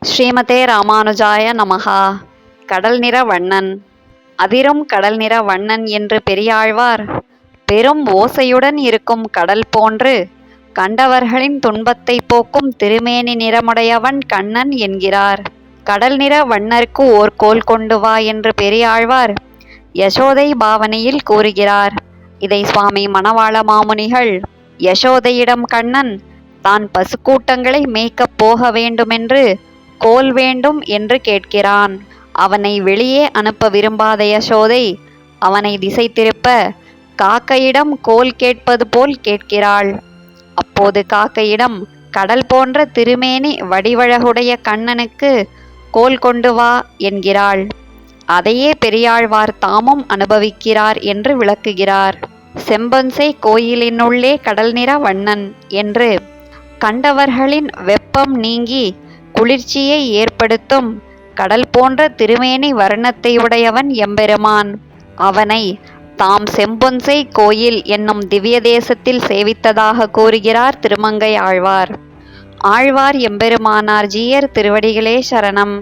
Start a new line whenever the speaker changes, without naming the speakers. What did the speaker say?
ஸ்ரீமதே ராமானுஜாய நமஹா. கடல் நிற வண்ணன். அதிரும் கடல் நிற வண்ணன் என்று பெரியாழ்வார் பெரும் ஓசையுடன் இருக்கும் கடல் போன்று கண்டவர்களின் துன்பத்தை போக்கும் திருமேனி நிறமுடையவன் கண்ணன் என்கிறார். கடல் நிற வண்ணர்க்கு ஓர் கோல் கொண்டு வா என்று பெரியாழ்வார் யசோதை பாவனையில் கூறுகிறார். இதை சுவாமி மணவாள மாமுனிகள் யசோதையிடம் கண்ணன் தான் பசுக்கூட்டங்களை மேய்க்கப் போக வேண்டுமென்று கோல் வேண்டும் என்று கேட்கிறான். அவனை வெளியே அனுப்ப விரும்பாத யசோதை அவனை திசை திருப்ப காக்கையிடம் கோல் கேட்பது போல் கேட்கிறாள். அப்போது காக்கையிடம் கடல் போன்ற திருமேனி வடிவழகுடைய கண்ணனுக்கு கோல் கொண்டு வா என்கிறாள். அதையே பெரியாழ்வார் தாமும் அனுபவிக்கிறார் என்று விளக்குகிறார். செம்பொன்சை கோயிலினுள்ளே கடல் நிற வண்ணன் என்று கண்டவர்களின் வெப்பம் நீங்கி குளிர்ச்சியை ஏற்படுத்தும் கடல் போன்ற திருமேனி வர்ணத்தை உடையவன் எம்பெருமான். அவனை தாம் செம்பொன்சை கோயில் என்னும் திவ்ய தேசத்தில் சேவித்ததாக கூறுகிறார் திருமங்கை ஆழ்வார். ஆழ்வார் எம்பெருமானார் ஜீயர் திருவடிகளே சரணம்.